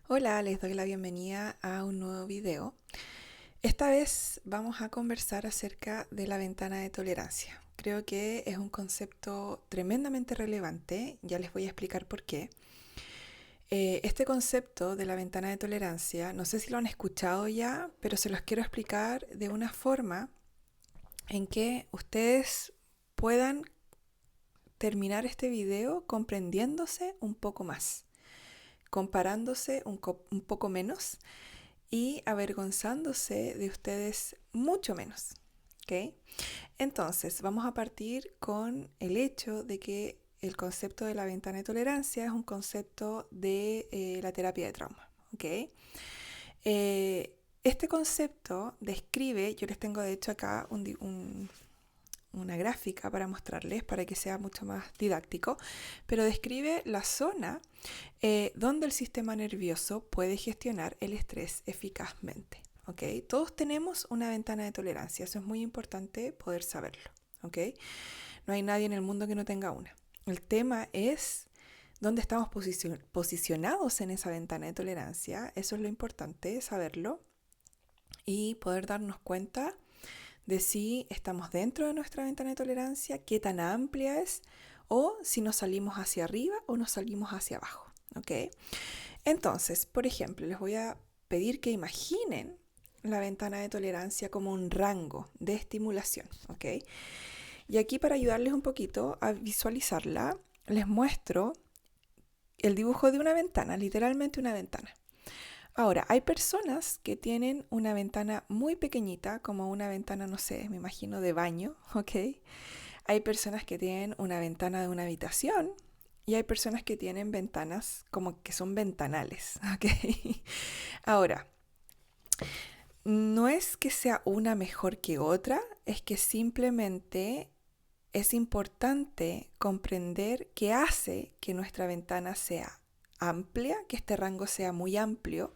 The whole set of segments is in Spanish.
Hola, les doy la bienvenida a un nuevo video. Esta vez vamos a conversar acerca de la ventana de tolerancia. Creo que es un concepto tremendamente relevante, ya les voy a explicar por qué. Este concepto de la ventana de tolerancia, no sé si lo han escuchado ya, pero se los quiero explicar de una forma en que ustedes puedan terminar este video comprendiéndose un poco más, comparándose un poco menos y avergonzándose de ustedes mucho menos. ¿Ok? Entonces, vamos a partir con el hecho de que el concepto de la ventana de tolerancia es un concepto de la terapia de trauma. ¿Ok? Este concepto describe, yo les tengo de hecho acá una gráfica para mostrarles, para que sea mucho más didáctico, pero describe la zona donde el sistema nervioso puede gestionar el estrés eficazmente. ¿Okay? Todos tenemos una ventana de tolerancia, eso es muy importante poder saberlo. ¿Okay? No hay nadie en el mundo que no tenga una. El tema es dónde estamos posicionados en esa ventana de tolerancia, eso es lo importante, saberlo y poder darnos cuenta de si estamos dentro de nuestra ventana de tolerancia, qué tan amplia es, o si nos salimos hacia arriba o nos salimos hacia abajo. ¿Ok? Entonces, por ejemplo, les voy a pedir que imaginen la ventana de tolerancia como un rango de estimulación. ¿Ok? Y aquí, para ayudarles un poquito a visualizarla, les muestro el dibujo de una ventana, literalmente una ventana. Ahora, hay personas que tienen una ventana muy pequeñita, como una ventana, no sé, me imagino de baño, ¿ok? Hay personas que tienen una ventana de una habitación y hay personas que tienen ventanas como que son ventanales, ¿ok? Ahora, no es que sea una mejor que otra, es que simplemente es importante comprender qué hace que nuestra ventana sea amplia, que este rango sea muy amplio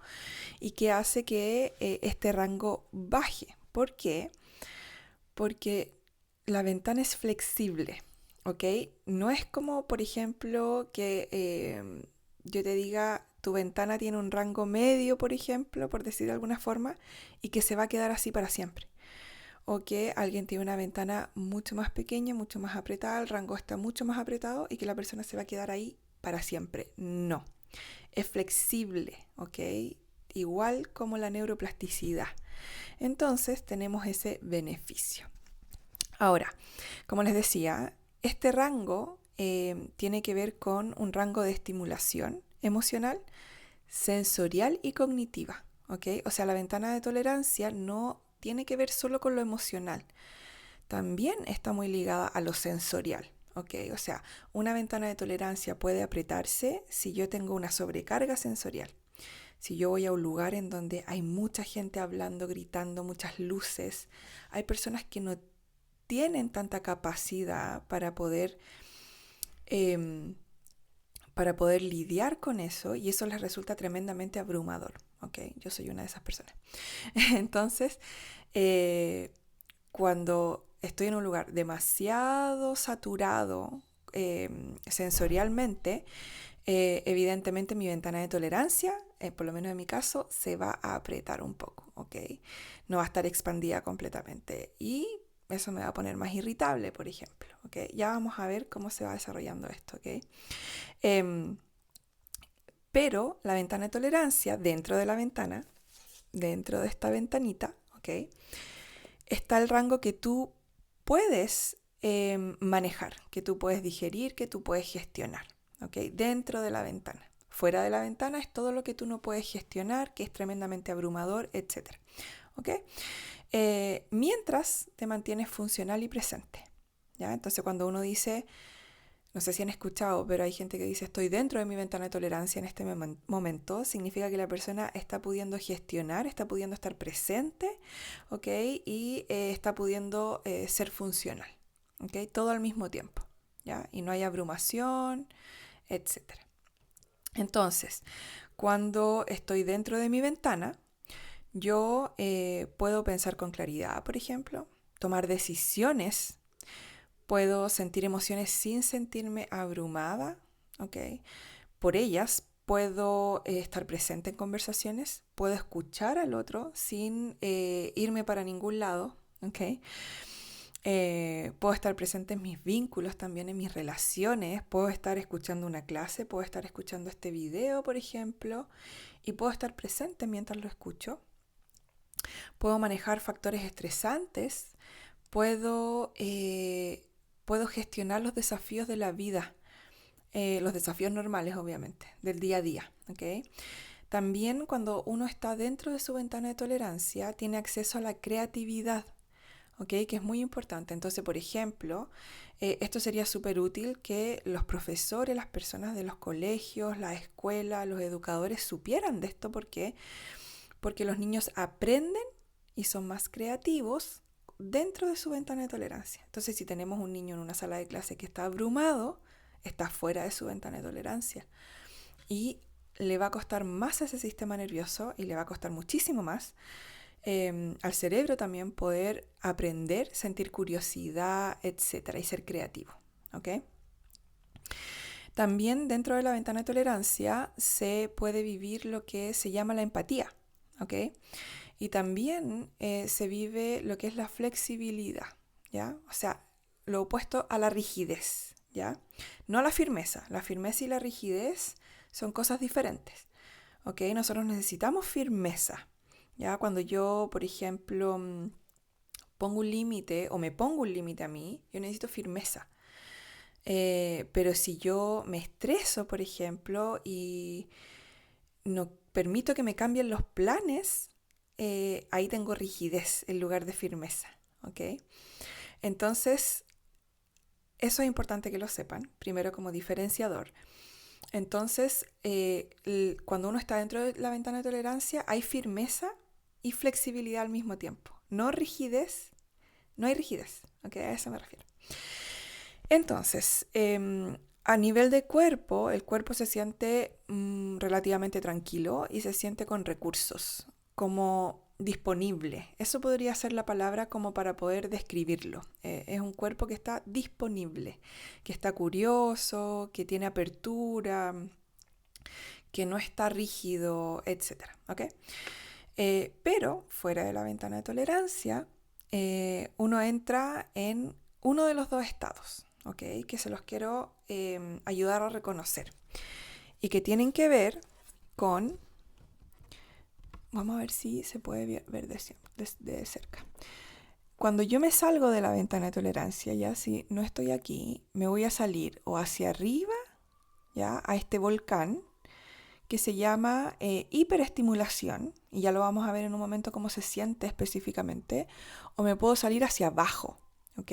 y que hace que este rango baje. ¿Por qué? Porque la ventana es flexible, ¿ok? No es como, por ejemplo, que yo te diga, tu ventana tiene un rango medio, por ejemplo, por decir de alguna forma, y que se va a quedar así para siempre. O que alguien tiene una ventana mucho más pequeña, mucho más apretada, el rango está mucho más apretado y que la persona se va a quedar ahí para siempre. No, es flexible, ¿ok? Igual como la neuroplasticidad. Entonces tenemos ese beneficio. Ahora, como les decía, este rango tiene que ver con un rango de estimulación emocional, sensorial y cognitiva. ¿Ok? O sea, la ventana de tolerancia no tiene que ver solo con lo emocional, también está muy ligada a lo sensorial. ¿Ok? O sea, una ventana de tolerancia puede apretarse si yo tengo una sobrecarga sensorial. Si yo voy a un lugar en donde hay mucha gente hablando, gritando, muchas luces, hay personas que no tienen tanta capacidad eh, para poder lidiar con eso y eso les resulta tremendamente abrumador. ¿Okay? Yo soy una de esas personas. Entonces, eh, cuando estoy en un lugar demasiado saturado sensorialmente, evidentemente mi ventana de tolerancia, por lo menos en mi caso, se va a apretar un poco, ¿ok? No va a estar expandida completamente y eso me va a poner más irritable, por ejemplo, ¿ok? Ya vamos a ver cómo se va desarrollando esto, ¿ok? Em, pero la ventana de tolerancia, dentro de la ventana, dentro de esta ventanita, ¿ok? Está el rango que tú puedes manejar, que tú puedes digerir, que tú puedes gestionar, ¿ok? Dentro de la ventana. Fuera de la ventana es todo lo que tú no puedes gestionar, que es tremendamente abrumador, etc. ¿Ok? Mientras te mantienes funcional y presente. ¿Ya? Entonces cuando uno dice, no sé si han escuchado, pero hay gente que dice estoy dentro de mi ventana de tolerancia en este momento, significa que la persona está pudiendo gestionar, está pudiendo estar presente, ¿ok? Y está pudiendo ser funcional, ¿ok? Todo al mismo tiempo, ¿ya? Y no hay abrumación, etcétera. Entonces, cuando estoy dentro de mi ventana, yo puedo pensar con claridad, por ejemplo, tomar decisiones, puedo sentir emociones sin sentirme abrumada, ¿ok? Por ellas, puedo estar presente en conversaciones, puedo escuchar al otro sin irme para ningún lado, ¿ok? Puedo estar presente en mis vínculos también, en mis relaciones, puedo estar escuchando una clase, puedo estar escuchando este video, por ejemplo, y puedo estar presente mientras lo escucho. Puedo manejar factores estresantes, puedo, puedo gestionar los desafíos de la vida, los desafíos normales, obviamente, del día a día, ¿ok? También cuando uno está dentro de su ventana de tolerancia, tiene acceso a la creatividad, ¿ok? Que es muy importante. Entonces, por ejemplo, esto sería súper útil que los profesores, las personas de los colegios, la escuela, los educadores supieran de esto porque los niños aprenden y son más creativos dentro de su ventana de tolerancia. Entonces, si tenemos un niño en una sala de clase que está abrumado, está fuera de su ventana de tolerancia y le va a costar más a ese sistema nervioso y le va a costar muchísimo más al cerebro también poder aprender, sentir curiosidad, etcétera, y ser creativo, ¿ok? También dentro de la ventana de tolerancia se puede vivir lo que se llama la empatía, ¿ok? Y también se vive lo que es la flexibilidad, ¿ya? O sea, lo opuesto a la rigidez, ¿ya? No a la firmeza. La firmeza y la rigidez son cosas diferentes, ¿ok? Nosotros necesitamos firmeza, ¿ya? Cuando yo, por ejemplo, pongo un límite o me pongo un límite a mí, yo necesito firmeza. Pero si yo me estreso, por ejemplo, y no permito que me cambien los planes, ahí tengo rigidez en lugar de firmeza, ¿ok? Entonces, eso es importante que lo sepan, primero como diferenciador. Entonces, cuando uno está dentro de la ventana de tolerancia, hay firmeza y flexibilidad al mismo tiempo. No rigidez, no hay rigidez, ¿ok? A eso me refiero. Entonces, a nivel de cuerpo, el cuerpo se siente relativamente tranquilo y se siente con recursos, como disponible. Eso podría ser la palabra como para poder describirlo. Es un cuerpo que está disponible, que está curioso, que tiene apertura, que no está rígido, etc. ¿Ok? Pero fuera de la ventana de tolerancia, uno entra en uno de los dos estados, ¿ok? Que se los quiero ayudar a reconocer y que tienen que ver con... Vamos a ver si se puede ver de cerca. Cuando yo me salgo de la ventana de tolerancia, ya si no estoy aquí, me voy a salir o hacia arriba, ya a este volcán que se llama hiperestimulación, y ya lo vamos a ver en un momento cómo se siente específicamente, o me puedo salir hacia abajo, ¿ok?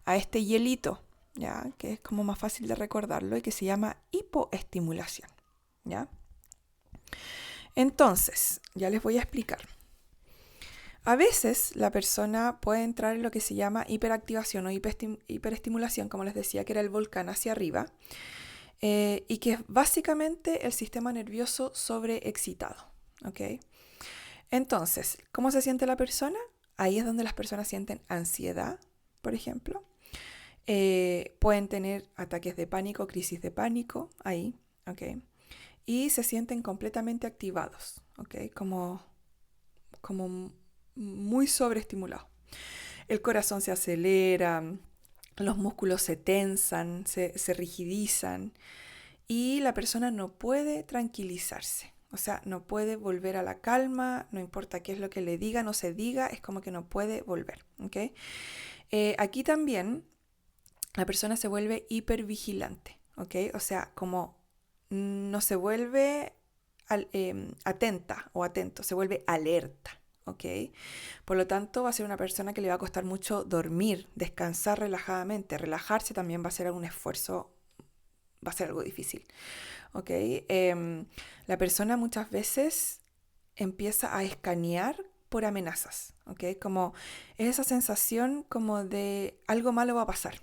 A este hielito, ya, que es como más fácil de recordarlo y que se llama hipoestimulación, ¿ya? Entonces, ya les voy a explicar. A veces la persona puede entrar en lo que se llama hiperactivación o hiperestimulación, como les decía, que era el volcán hacia arriba, y que es básicamente el sistema nervioso sobreexcitado, ¿ok? Entonces, ¿cómo se siente la persona? Ahí es donde las personas sienten ansiedad, por ejemplo. Pueden tener ataques de pánico, crisis de pánico, ahí, ¿ok? Y se sienten completamente activados, ¿ok? Como muy sobreestimulados. El corazón se acelera, los músculos se tensan, se rigidizan y la persona no puede tranquilizarse. O sea, no puede volver a la calma, no importa qué es lo que le diga, no se diga, es como que no puede volver, ¿ok? Aquí también la persona se vuelve hipervigilante, ¿ok? O sea, como no se vuelve atenta o atento, se vuelve alerta, ¿ok? Por lo tanto, va a ser una persona que le va a costar mucho dormir, descansar relajadamente. Relajarse también va a ser un esfuerzo, va a ser algo difícil, ¿ok? La persona muchas veces empieza a escanear por amenazas, ¿ok? Como es esa sensación como de algo malo va a pasar,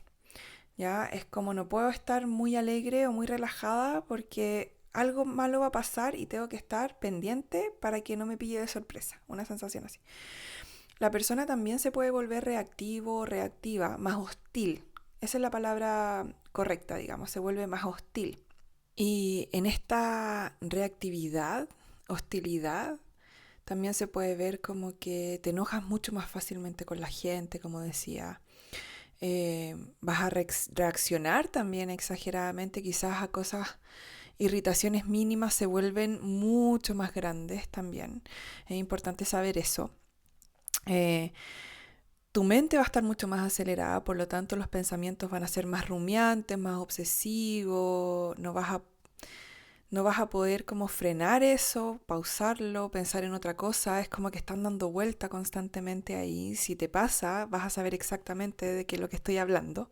¿ya? Es como no puedo estar muy alegre o muy relajada porque algo malo va a pasar y tengo que estar pendiente para que no me pille de sorpresa, una sensación así. La persona también se puede volver reactivo o reactiva, más hostil. Esa es la palabra correcta, digamos, se vuelve más hostil. Y en esta reactividad, hostilidad, también se puede ver como que te enojas mucho más fácilmente con la gente, como decía. Vas a reaccionar también exageradamente, quizás a cosas, irritaciones mínimas se vuelven mucho más grandes también. Es importante saber eso. Eh, Tu mente va a estar mucho más acelerada, por lo tanto los pensamientos van a ser más rumiantes, más obsesivos, no vas a poder como frenar eso, pausarlo, pensar en otra cosa, es como que están dando vuelta constantemente ahí. Si te pasa, vas a saber exactamente de qué es lo que estoy hablando.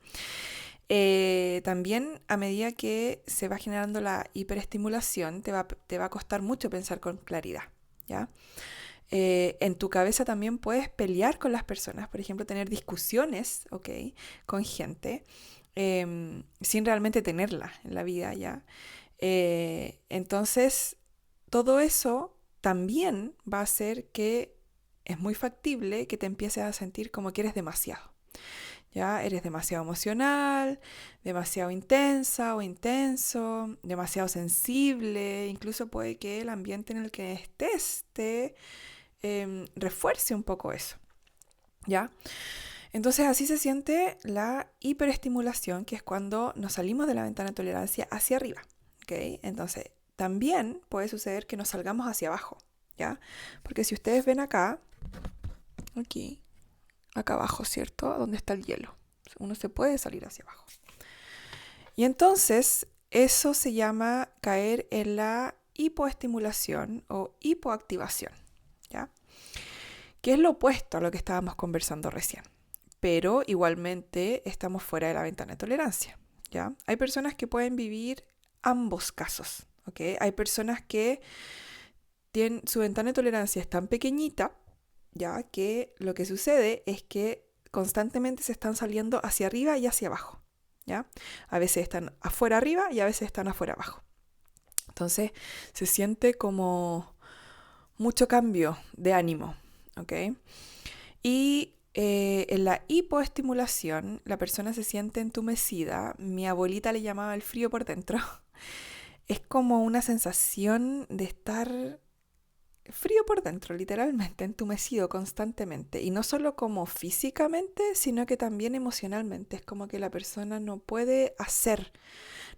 También a medida que se va generando la hiperestimulación, te va a costar mucho pensar con claridad, ¿ya? En tu cabeza también puedes pelear con las personas, por ejemplo, tener discusiones, ¿ok? Con gente, sin realmente tenerla en la vida, ¿ya? Entonces, todo eso también va a hacer que es muy factible que te empieces a sentir como que eres demasiado. Ya eres demasiado emocional, demasiado intensa o intenso, demasiado sensible. Incluso puede que el ambiente en el que estés te refuerce un poco eso. ¿Ya? Entonces así se siente la hiperestimulación, que es cuando nos salimos de la ventana de tolerancia hacia arriba. ¿Ok? Entonces también puede suceder que nos salgamos hacia abajo. ¿Ya? Porque si ustedes ven acá, aquí, acá abajo, ¿cierto? Donde está el hielo. Uno se puede salir hacia abajo. Y entonces eso se llama caer en la hipoestimulación o hipoactivación. ¿Ya? Que es lo opuesto a lo que estábamos conversando recién. Pero igualmente estamos fuera de la ventana de tolerancia, ¿ya? Hay personas que pueden vivir ambos casos, ¿ok? Hay personas que tienen, su ventana de tolerancia es tan pequeñita, ¿ya? Que lo que sucede es que constantemente se están saliendo hacia arriba y hacia abajo, ¿ya? A veces están afuera arriba y a veces están afuera abajo. Entonces se siente como mucho cambio de ánimo, ¿ok? Y en la hipoestimulación, la persona se siente entumecida. Mi abuelita le llamaba el frío por dentro. Es como una sensación de estar frío por dentro, literalmente, entumecido constantemente. Y no solo como físicamente, sino que también emocionalmente. Es como que la persona no puede hacer,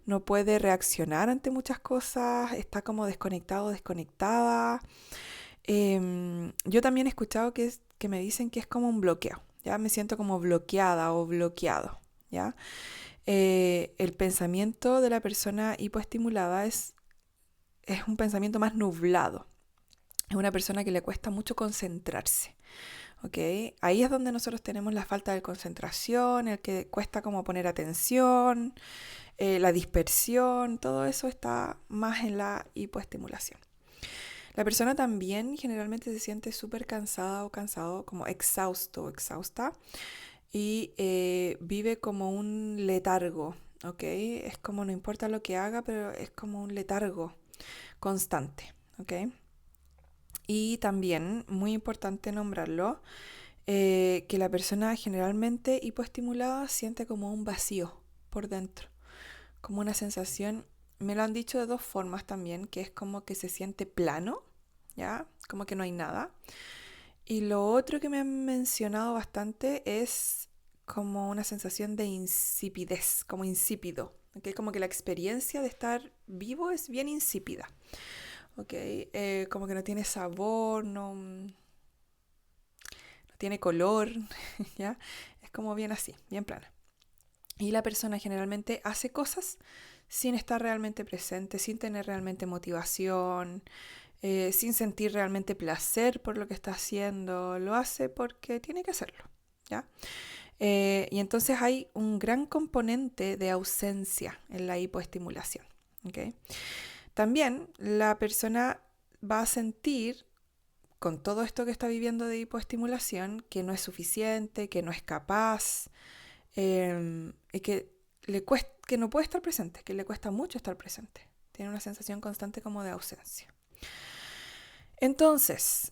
no puede reaccionar ante muchas cosas, está como desconectado, desconectada. Yo también he escuchado que me dicen que es como un bloqueo, ¿ya? Me siento como bloqueada o bloqueado, ¿ya? El pensamiento de la persona hipoestimulada es un pensamiento más nublado. Es una persona que le cuesta mucho concentrarse, ¿ok? Ahí es donde nosotros tenemos la falta de concentración, el que cuesta como poner atención, la dispersión, todo eso está más en la hipoestimulación. La persona también generalmente se siente súper cansada o cansado, como exhausto o exhausta, y vive como un letargo, ¿ok? Es como no importa lo que haga, pero es como un letargo constante, ¿ok? Y también, muy importante nombrarlo, que la persona generalmente hipoestimulada siente como un vacío por dentro, como una sensación, me lo han dicho de dos formas también, que es como que se siente plano, ¿ya? Como que no hay nada. Y lo otro que me han mencionado bastante es como una sensación de insipidez, como insípido, ¿ok? Como que la experiencia de estar vivo es bien insípida, ¿ok? Como que no tiene sabor, no tiene color, ¿ya? Es como bien así, bien plana. Y la persona generalmente hace cosas sin estar realmente presente, sin tener realmente motivación, sin sentir realmente placer por lo que está haciendo. Lo hace porque tiene que hacerlo, ¿ya? Y entonces hay un gran componente de ausencia en la hipoestimulación, ¿ok? También la persona va a sentir, con todo esto que está viviendo de hipoestimulación, que no es suficiente, que no es capaz, y que no puede estar presente, que le cuesta mucho estar presente. Tiene una sensación constante como de ausencia. Entonces,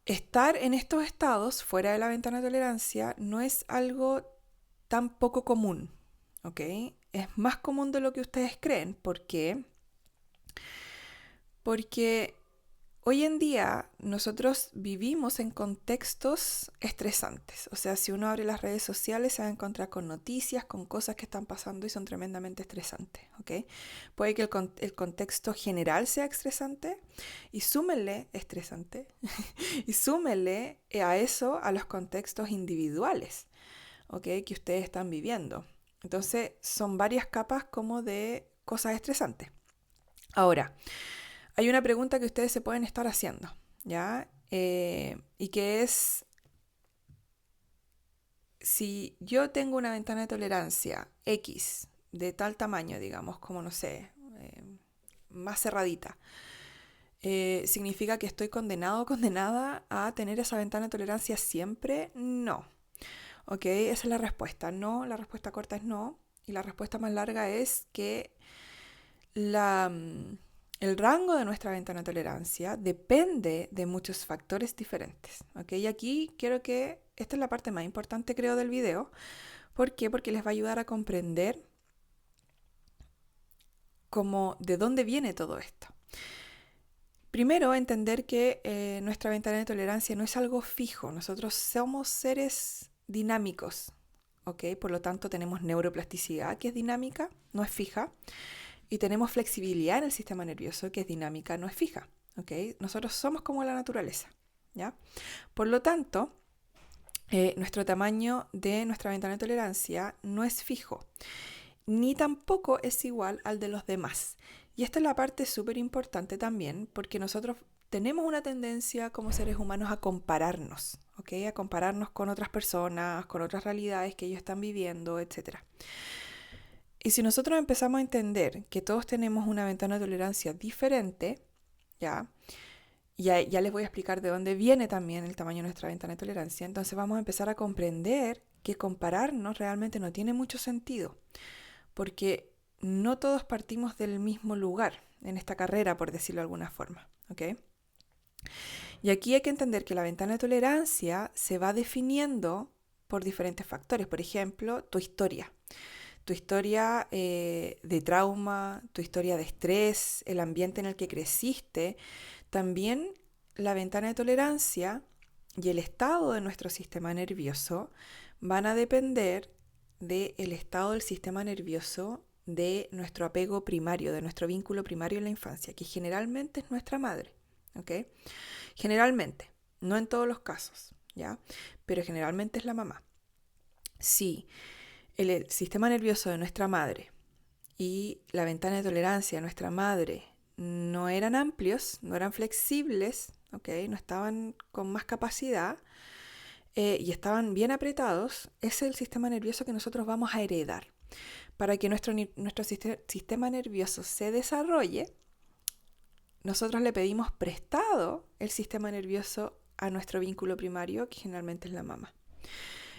estar en estos estados fuera de la ventana de tolerancia no es algo tan poco común, ¿ok? es más común de lo que ustedes creen. ¿Por qué? Porque hoy en día nosotros vivimos en contextos estresantes. O sea, si uno abre las redes sociales se va a encontrar con noticias, con cosas que están pasando y son tremendamente estresantes, ¿ok? Puede que el contexto general sea estresante y súmenle estresante y súmenle a eso a los contextos individuales, ¿ok? Que ustedes están viviendo. Entonces son varias capas como de cosas estresantes. Ahora, hay una pregunta que ustedes se pueden estar haciendo, ¿ya? Y que es, si yo tengo una ventana de tolerancia X de tal tamaño, digamos, como no sé, más cerradita, ¿significa que estoy condenado o condenada a tener esa ventana de tolerancia siempre? No. ¿Ok? Esa es la respuesta. No, la respuesta corta es no. Y la respuesta más larga es que el rango de nuestra ventana de tolerancia depende de muchos factores diferentes. ¿Ok? Y aquí quiero que, esta es la parte más importante creo del video. ¿Por qué? Porque les va a ayudar a comprender cómo, de dónde viene todo esto. Primero, entender que nuestra ventana de tolerancia no es algo fijo. Nosotros somos seres dinámicos, ¿ok? Por lo tanto, tenemos neuroplasticidad, que es dinámica, no es fija. Y tenemos flexibilidad en el sistema nervioso, que es dinámica, no es fija, ¿ok? Nosotros somos como la naturaleza, ¿ya? Por lo tanto, nuestro tamaño de nuestra ventana de tolerancia no es fijo, ni tampoco es igual al de los demás. Y esta es la parte súper importante también, porque nosotros tenemos una tendencia como seres humanos a compararnos, ¿ok? A compararnos con otras personas, con otras realidades que ellos están viviendo, etc. Y si nosotros empezamos a entender que todos tenemos una ventana de tolerancia diferente, ya les voy a explicar de dónde viene también el tamaño de nuestra ventana de tolerancia, entonces vamos a empezar a comprender que compararnos realmente no tiene mucho sentido, porque no todos partimos del mismo lugar en esta carrera, por decirlo de alguna forma, ¿ok? Y aquí hay que entender que la ventana de tolerancia se va definiendo por diferentes factores, por ejemplo, tu historia de trauma, tu historia de estrés, el ambiente en el que creciste. También la ventana de tolerancia y el estado de nuestro sistema nervioso van a depender del estado del sistema nervioso de nuestro apego primario, de nuestro vínculo primario en la infancia, que generalmente es nuestra madre, ¿ok? Generalmente, no en todos los casos, ¿ya? Pero generalmente es la mamá. Sí. El sistema nervioso de nuestra madre y la ventana de tolerancia de nuestra madre no eran amplios, no eran flexibles, ¿okay? No estaban con más capacidad y estaban bien apretados, es el sistema nervioso que nosotros vamos a heredar. Para que nuestro sistema nervioso se desarrolle, nosotros le pedimos prestado el sistema nervioso a nuestro vínculo primario, que generalmente es la mamá.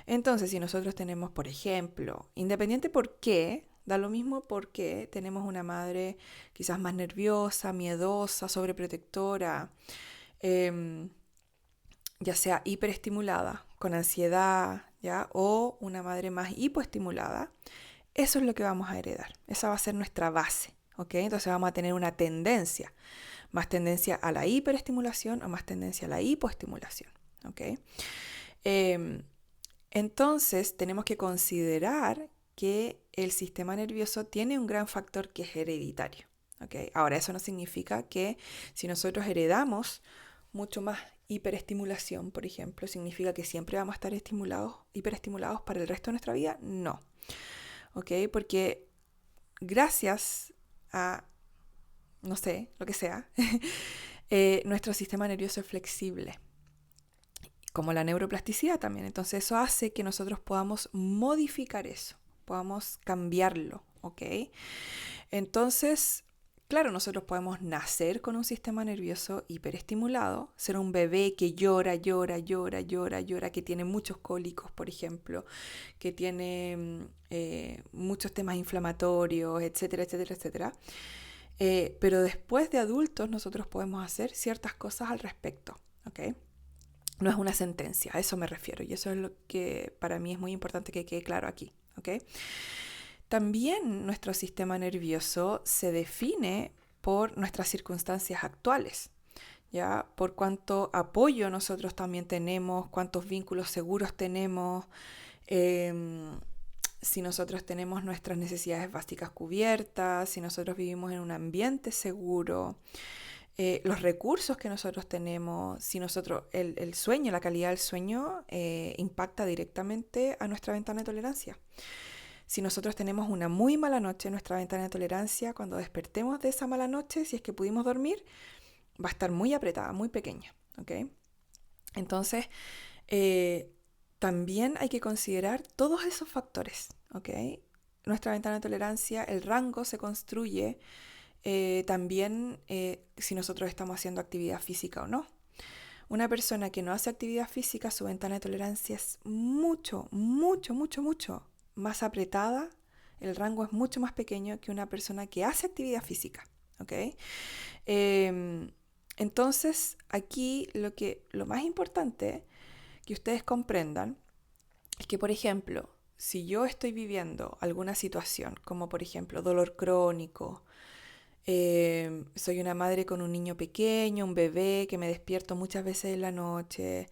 Entonces, si nosotros tenemos, por ejemplo, independiente por qué, da lo mismo porque tenemos una madre quizás más nerviosa, miedosa, sobreprotectora, ya sea hiperestimulada, con ansiedad, ¿ya? O una madre más hipoestimulada, eso es lo que vamos a heredar. Esa va a ser nuestra base, ¿ok? Entonces vamos a tener una tendencia, más tendencia a la hiperestimulación o más tendencia a la hipoestimulación, ¿ok? Entonces tenemos que considerar que el sistema nervioso tiene un gran factor que es hereditario, ¿ok? Ahora, eso no significa que si nosotros heredamos mucho más hiperestimulación, por ejemplo, significa que siempre vamos a estar hiperestimulados para el resto de nuestra vida. No, ¿ok? Porque gracias a, no sé, lo que sea, nuestro sistema nervioso es flexible, como la neuroplasticidad también. Entonces eso hace que nosotros podamos modificar eso, podamos cambiarlo, ¿ok? Entonces, claro, nosotros podemos nacer con un sistema nervioso hiperestimulado, ser un bebé que llora, que tiene muchos cólicos, por ejemplo, que tiene muchos temas inflamatorios, etcétera, etcétera, etcétera. Pero después de adultos nosotros podemos hacer ciertas cosas al respecto, ¿ok? No es una sentencia, a eso me refiero, y eso es lo que para mí es muy importante que quede claro aquí, ¿ok? También nuestro sistema nervioso se define por nuestras circunstancias actuales, ¿ya? Por cuánto apoyo nosotros también tenemos, cuántos vínculos seguros tenemos, si nosotros tenemos nuestras necesidades básicas cubiertas, si nosotros vivimos en un ambiente seguro, los recursos que nosotros tenemos, si nosotros, el sueño, la calidad del sueño impacta directamente a nuestra ventana de tolerancia. Si nosotros tenemos una muy mala noche, nuestra ventana de tolerancia, cuando despertemos de esa mala noche, si es que pudimos dormir, va a estar muy apretada, muy pequeña, ¿ok? Entonces, también hay que considerar todos esos factores, ¿ok? Nuestra ventana de tolerancia, el rango se construye también si nosotros estamos haciendo actividad física o no. Una persona que no hace actividad física, su ventana de tolerancia es mucho, mucho, mucho, mucho más apretada. El rango es mucho más pequeño que una persona que hace actividad física, ¿ok? Entonces, aquí lo más importante que ustedes comprendan es que, por ejemplo, si yo estoy viviendo alguna situación, como por ejemplo dolor crónico, soy una madre con un niño pequeño, un bebé que me despierto muchas veces en la noche,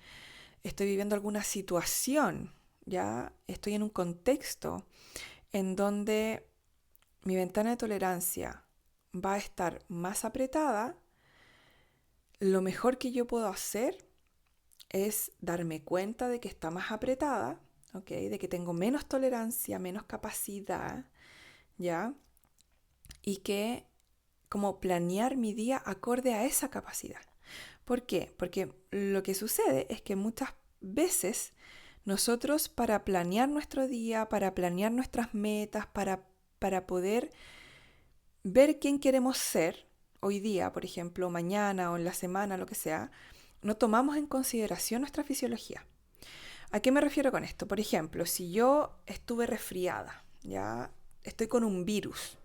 estoy viviendo alguna situación, ya estoy en un contexto en donde mi ventana de tolerancia va a estar más apretada, lo mejor que yo puedo hacer es darme cuenta de que está más apretada, ¿ok? De que tengo menos tolerancia, menos capacidad, ¿ya? Y que como planear mi día acorde a esa capacidad. ¿Por qué? Porque lo que sucede es que muchas veces nosotros para planear nuestro día, para planear nuestras metas, para poder ver quién queremos ser hoy día, por ejemplo, mañana o en la semana, lo que sea, no tomamos en consideración nuestra fisiología. ¿A qué me refiero con esto? Por ejemplo, si yo estuve resfriada, ya estoy con un virus,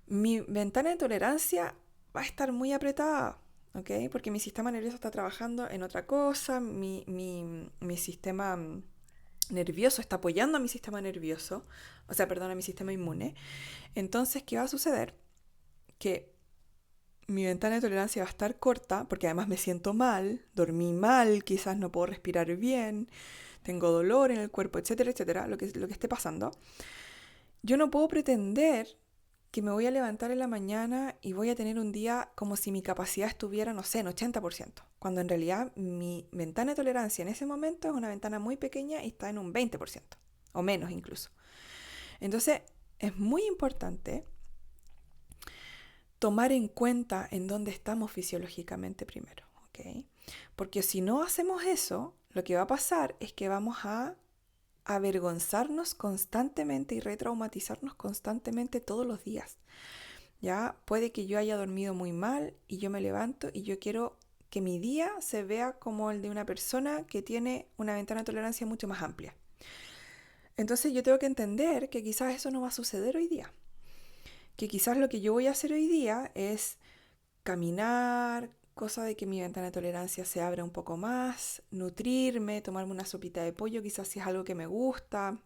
mi ventana de tolerancia va a estar muy apretada, ¿ok? Porque mi sistema nervioso está trabajando en otra cosa, mi sistema nervioso está apoyando a mi sistema nervioso, o sea, perdón, a mi sistema inmune. Entonces, ¿qué va a suceder? Que mi ventana de tolerancia va a estar corta, porque además me siento mal, dormí mal, quizás no puedo respirar bien, tengo dolor en el cuerpo, etcétera, etcétera, lo que esté pasando. Yo no puedo pretender que me voy a levantar en la mañana y voy a tener un día como si mi capacidad estuviera, no sé, en 80%, cuando en realidad mi ventana de tolerancia en ese momento es una ventana muy pequeña y está en un 20%, o menos incluso. Entonces, es muy importante tomar en cuenta en dónde estamos fisiológicamente primero, ¿ok? Porque si no hacemos eso, lo que va a pasar es que vamos a avergonzarnos constantemente y retraumatizarnos constantemente todos los días. Ya puede que yo haya dormido muy mal y yo me levanto y yo quiero que mi día se vea como el de una persona que tiene una ventana de tolerancia mucho más amplia. Entonces yo tengo que entender que quizás eso no va a suceder hoy día. Que quizás lo que yo voy a hacer hoy día es caminar, cosa de que mi ventana de tolerancia se abra un poco más, nutrirme, tomarme una sopita de pollo, quizás si es algo que me gusta,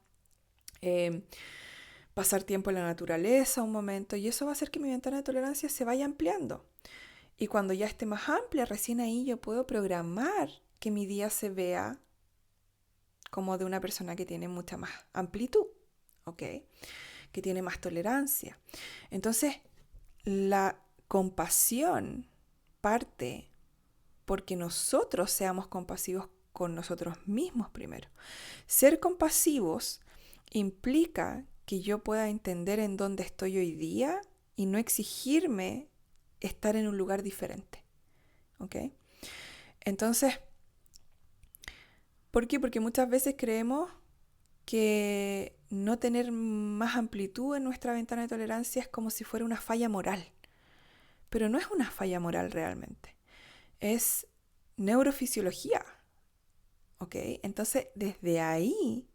pasar tiempo en la naturaleza un momento, y eso va a hacer que mi ventana de tolerancia se vaya ampliando. Y cuando ya esté más amplia, recién ahí yo puedo programar que mi día se vea como de una persona que tiene mucha más amplitud, ¿ok? Que tiene más tolerancia. Entonces, la compasión parte porque nosotros seamos compasivos con nosotros mismos primero. Ser compasivos implica que yo pueda entender en dónde estoy hoy día y no exigirme estar en un lugar diferente. ¿Ok? Entonces, ¿por qué? Porque muchas veces creemos que no tener más amplitud en nuestra ventana de tolerancia es como si fuera una falla moral. Pero no es una falla moral realmente. Es neurofisiología. ¿Ok? Entonces, desde ahí,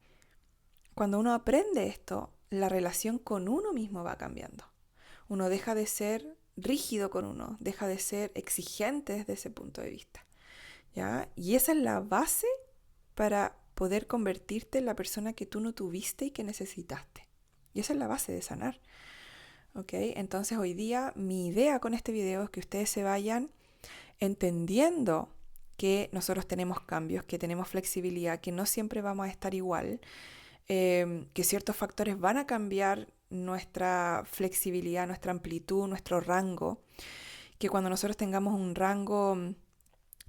cuando uno aprende esto, la relación con uno mismo va cambiando. Uno deja de ser rígido con uno, deja de ser exigente desde ese punto de vista, ¿ya? Y esa es la base para poder convertirte en la persona que tú no tuviste y que necesitaste, Y esa es la base de sanar. ¿Ok? Entonces hoy día mi idea con este video es que ustedes se vayan entendiendo que nosotros tenemos cambios, que tenemos flexibilidad, que no siempre vamos a estar igual, que ciertos factores van a cambiar nuestra flexibilidad, nuestra amplitud, nuestro rango, que cuando nosotros tengamos un rango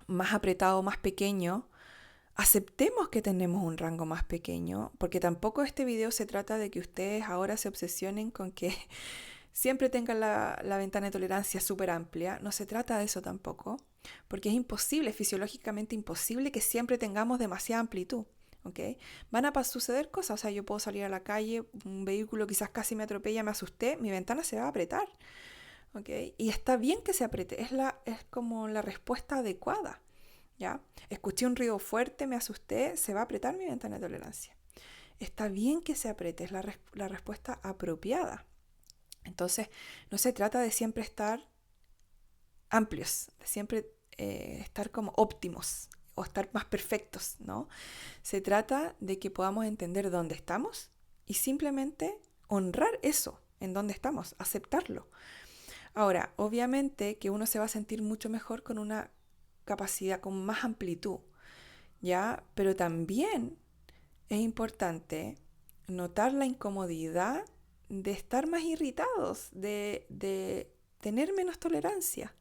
más apretado, más pequeño, aceptemos que tenemos un rango más pequeño, porque tampoco este video se trata de que ustedes ahora se obsesionen con que siempre tengan la ventana de tolerancia súper amplia. No se trata de eso tampoco, porque es imposible, fisiológicamente imposible que siempre tengamos demasiada amplitud. ¿Ok? Van a suceder cosas, o sea, yo puedo salir a la calle, un vehículo quizás casi me atropella, me asusté, mi ventana se va a apretar. ¿Ok? Y está bien que se apriete, es como la respuesta adecuada. ¿Ya? Escuché un ruido fuerte, me asusté, se va a apretar mi ventana de tolerancia. Está bien que se apriete, es la respuesta apropiada. Entonces, no se trata de siempre estar amplios, de siempre estar como óptimos o estar más perfectos, ¿no? Se trata de que podamos entender dónde estamos y simplemente honrar eso, en dónde estamos, aceptarlo. Ahora, obviamente que uno se va a sentir mucho mejor con una capacidad, con más amplitud, ¿ya? Pero también es importante notar la incomodidad de estar más irritados, de tener menos tolerancia,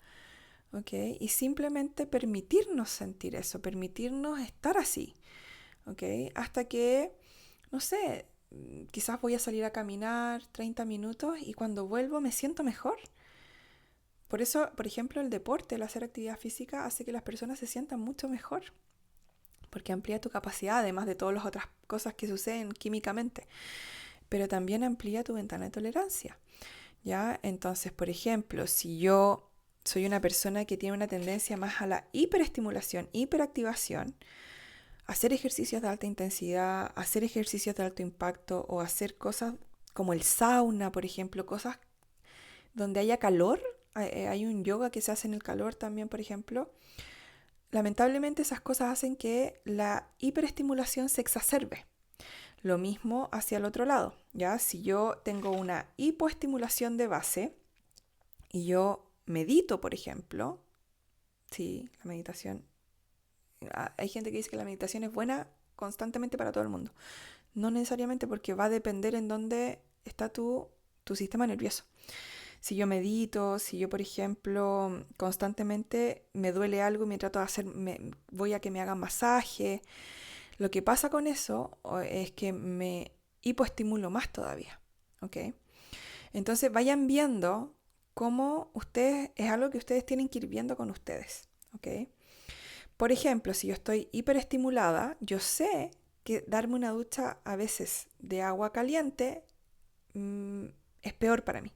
¿ok? Y simplemente permitirnos sentir eso, permitirnos estar así, ¿ok? Hasta que, no sé, quizás voy a salir a caminar 30 minutos y cuando vuelvo me siento mejor. Por eso, por ejemplo, el deporte, el hacer actividad física hace que las personas se sientan mucho mejor, porque amplía tu capacidad, además de todas las otras cosas que suceden químicamente, pero también amplía tu ventana de tolerancia, ¿ya? Entonces, por ejemplo, si yo soy una persona que tiene una tendencia más a la hiperestimulación, hiperactivación, hacer ejercicios de alta intensidad, hacer ejercicios de alto impacto o hacer cosas como el sauna, por ejemplo, cosas donde haya calor, hay un yoga que se hace en el calor también, por ejemplo. Lamentablemente esas cosas hacen que la hiperestimulación se exacerbe. Lo mismo hacia el otro lado, ¿ya? Si yo tengo una hipoestimulación de base y yo medito, por ejemplo, sí, la meditación, hay gente que dice que la meditación es buena constantemente para todo el mundo. No necesariamente, porque va a depender en dónde está tu sistema nervioso. Si yo medito, si yo, por ejemplo, constantemente me duele algo y me trato de voy a que me hagan masaje, lo que pasa con eso es que me hipoestimulo más todavía, ¿ok? Entonces vayan viendo cómo ustedes, es algo que ustedes tienen que ir viendo con ustedes, ¿ok? Por ejemplo, si yo estoy hiperestimulada, yo sé que darme una ducha a veces de agua caliente es peor para mí.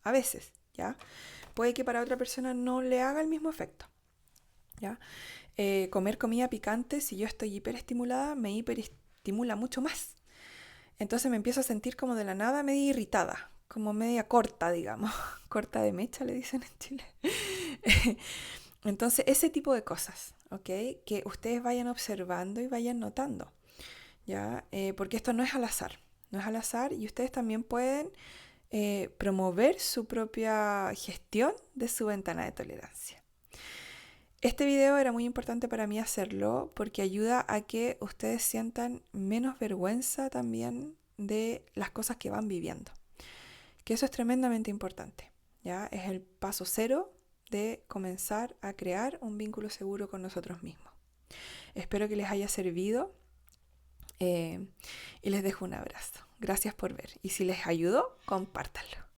A veces, ¿ya? Puede que para otra persona no le haga el mismo efecto, ¿ya? Comer comida picante, si yo estoy hiperestimulada, me hiperestimula mucho más. Entonces me empiezo a sentir como de la nada media irritada, como media corta, digamos. Corta de mecha, le dicen en Chile. Entonces, ese tipo de cosas, ¿ok? Que ustedes vayan observando y vayan notando, ¿ya? Porque esto no es al azar, no es al azar y ustedes también pueden promover su propia gestión de su ventana de tolerancia. Este video era muy importante para mí hacerlo porque ayuda a que ustedes sientan menos vergüenza también de las cosas que van viviendo. Que eso es tremendamente importante, ¿ya? Es el paso cero de comenzar a crear un vínculo seguro con nosotros mismos. Espero que les haya servido y les dejo un abrazo. Gracias por ver. Y si les ayudó, compártanlo.